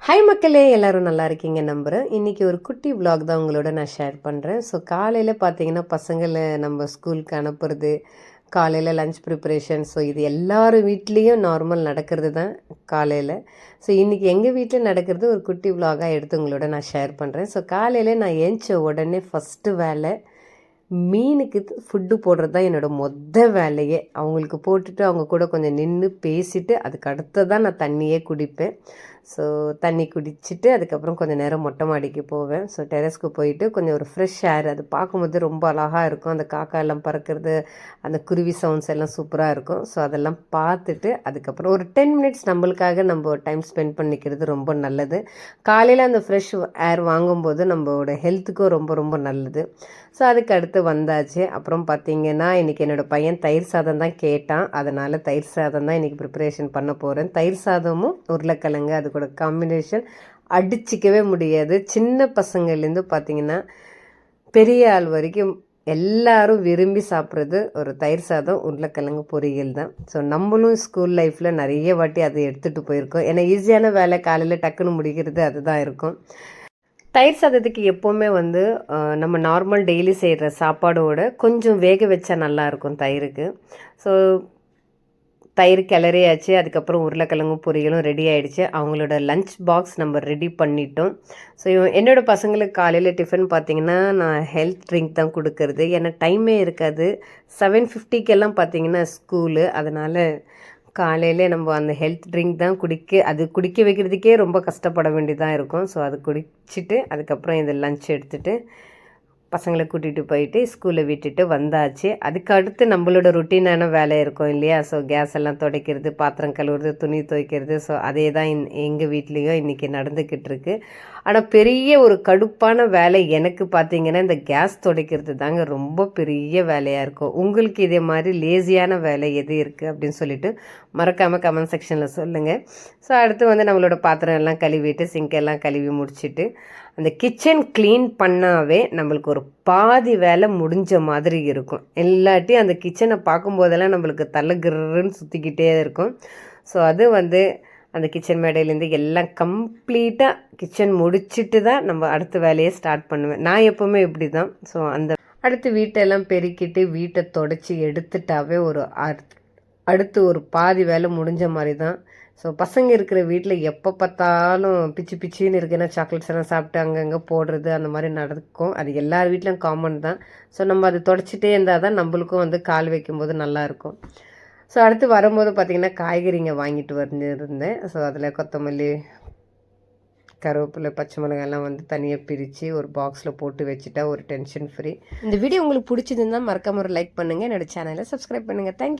Hi மக்களே, எல்லோரும் நல்லா இருக்கீங்க நம்புகிறேன். இன்றைக்கி ஒரு குட்டி விலாக் தான் உங்களோட நான் ஷேர் பண்ணுறேன். ஸோ காலையில் பார்த்தீங்கன்னா பசங்களை நம்ம ஸ்கூலுக்கு அனுப்புறது, காலையில் லஞ்ச் ப்ரிப்பரேஷன், ஸோ இது எல்லார் வீட்லேயும் நார்மல் நடக்கிறது தான் காலையில். ஸோ இன்றைக்கி எங்கள் வீட்டில் நடக்கிறது ஒரு குட்டி விலாகாக எடுத்து உங்களோட நான் ஷேர் பண்ணுறேன். ஸோ காலையில் நான் ஏஞ்ச உடனே ஃபஸ்ட்டு வேலை மீனுக்கு ஃபுட்டு போடுறது தான் என்னோடய வேலையே. அவங்களுக்கு போட்டுட்டு அவங்க கூட கொஞ்சம் நின்று பேசிவிட்டு அதுக்கு அடுத்து தான் நான் தண்ணியே குடிப்பேன். ஸோ தண்ணி குடிச்சிட்டு அதுக்கப்புறம் கொஞ்சம் நேரம் மொட்டை மாடிக்கு போவேன். ஸோ டெரஸ்க்கு போயிட்டு கொஞ்சம் ஒரு ஃப்ரெஷ் ஏர், அது பார்க்கும்போது ரொம்ப அழகாக இருக்கும். அந்த காக்கா எல்லாம் பறக்கிறது, அந்த குருவி சவுண்ட்ஸ் எல்லாம் சூப்பராக இருக்கும். ஸோ அதெல்லாம் பார்த்துட்டு அதுக்கப்புறம் ஒரு 10 மினிட்ஸ் நம்மளுக்காக நம்ம டைம் ஸ்பெண்ட் பண்ணிக்கிறது ரொம்ப நல்லது. காலையில் அந்த ஃப்ரெஷ் ஏர் வாங்கும்போது நம்மளோட ஹெல்த்துக்கும் ரொம்ப ரொம்ப நல்லது. ஸோ அதுக்கு அடுத்து வந்தாச்சு. அப்புறம் பார்த்திங்கன்னா இன்றைக்கி என்னோடய பையன் தயிர் சாதம் தான் கேட்டான். அதனால் தயிர் சாதம் தான் இன்றைக்கி ப்ரிப்பரேஷன் பண்ண போகிறேன். தயிர் சாதமும் உருளைக்கிழங்கு அது கூட காம்பினேஷன் அடிச்சிக்கவே முடியாது. சின்ன பசங்கள்லேருந்து பார்த்திங்கன்னா பெரிய ஆள் வரைக்கும் எல்லாரும் விரும்பி சாப்பிட்றது ஒரு தயிர் சாதம் உருளைக்கிழங்கு பொரியல் தான். ஸோ நம்மளும் ஸ்கூல் லைஃப்பில் நிறைய வாட்டி அதை எடுத்துகிட்டு போயிருக்கோம். ஏன்னா ஈஸியான வேலை காலையில் டக்குன்னு முடிக்கிறது அதுதான் இருக்கும். தயிர் சாதத்துக்கு எப்போவுமே நம்ம நார்மல் டெய்லி செய்கிற சாப்பாடோட கொஞ்சம் வேக வச்சா நல்லாயிருக்கும் தயிருக்கு. ஸோ தயிர் கிளறியாச்சு. அதுக்கப்புறம் உருளைக்கிழங்கும் பொரியலும் ரெடி ஆகிடுச்சு. அவங்களோட லஞ்ச் பாக்ஸ் நம்ம ரெடி பண்ணிட்டோம். ஸோ என்னோடய பசங்களுக்கு காலையில் டிஃபன் பார்த்திங்கன்னா நான் ஹெல்த் ட்ரிங்க் தான் கொடுக்கறது. ஏன்னா டைமே இருக்காது. 7:50க்கெல்லாம் பார்த்திங்கன்னா ஸ்கூலு. அதனால் காலையில் நம்ம அந்த ஹெல்த் ட்ரிங்க் தான் குடிக்க வைக்கிறதுக்கே ரொம்ப கஷ்டப்பட வேண்டியதாக இருக்கும். ஸோ அது குடிச்சிட்டு அதுக்கப்புறம் இந்த லஞ்ச் எடுத்துகிட்டு பசங்களை கூட்டிகிட்டு போயிட்டு ஸ்கூலில் விட்டுட்டு வந்தாச்சு. அதுக்கு அடுத்து நம்மளோட ருட்டீனான வேலை இருக்கும் இல்லையா? ஸோ கேஸ் எல்லாம் துடைக்கிறது, பாத்திரம் கழுவுறது, துணி துவைக்கிறது. ஸோ அதே தான் எங்கள் வீட்லேயும் இன்றைக்கி நடந்துக்கிட்டு இருக்கு. ஆனால் பெரிய ஒரு கடுப்பான வேலை எனக்கு பார்த்திங்கன்னா இந்த கேஸ் துடைக்கிறது தாங்க ரொம்ப பெரிய வேலையாக இருக்கும். உங்களுக்கு இதே மாதிரி லேசியான வேலை எது இருக்குது அப்படின்னு சொல்லிட்டு மறக்காமல் கமெண்ட் செக்ஷனில் சொல்லுங்கள். ஸோ அடுத்து நம்மளோட பாத்திரம் எல்லாம் கழுவிட்டு சிங்கெல்லாம் கழுவி முடிச்சுட்டு அந்த கிச்சன் க்ளீன் பண்ணாவே நம்மளுக்கு ஒரு பாதி வேலை முடிஞ்ச மாதிரி இருக்கும். இல்லாட்டி அந்த கிச்சனை பார்க்கும்போதெல்லாம் நம்மளுக்கு தலைகிருன்னு சுற்றிக்கிட்டே இருக்கும். ஸோ அது அந்த கிச்சன் மேடையிலேருந்து எல்லாம் கம்ப்ளீட்டாக கிச்சன் முடிச்சுட்டு தான் நம்ம அடுத்த வேலையை ஸ்டார்ட் பண்ணுவேன். நான் எப்போவுமே இப்படி தான். ஸோ அடுத்து வீட்டெல்லாம் பெருக்கிட்டு வீட்டை தொடச்சி எடுத்துட்டாவே அடுத்து ஒரு பாதி வேலை முடிஞ்ச மாதிரி தான். ஸோ பசங்க இருக்கிற வீட்டில் எப்போ பார்த்தாலும் பிச்சின்னு இருக்குன்னா சாக்லேட்ஸ் எல்லாம் சாப்பிட்டு அங்கங்கே போடுறது அந்த மாதிரி நடக்கும். அது எல்லார் வீட்லையும் காமன் தான். ஸோ நம்ம அது தொடச்சிட்டே இருந்தால் தான் நம்மளுக்கும் கால் வைக்கும்போது நல்லாயிருக்கும். ஸோ அடுத்து வரும்போது பார்த்திங்கன்னா காய்கறிங்க வாங்கிட்டு வந்துருந்தேன். ஸோ அதில் கொத்தமல்லி, கருவேப்பிலை, பச்சை மிளகாயெல்லாம் தனியாக பிரித்து ஒரு பாக்ஸில் போட்டு வச்சுட்டா ஒரு டென்ஷன் ஃப்ரீ. இந்த வீடியோ உங்களுக்கு பிடிச்சதுன்னா மறக்காம ஒரு லைக் பண்ணுங்கள். என்னோடய சேனலை சப்ஸ்கிரைப் பண்ணுங்கள். தேங்க்யூ.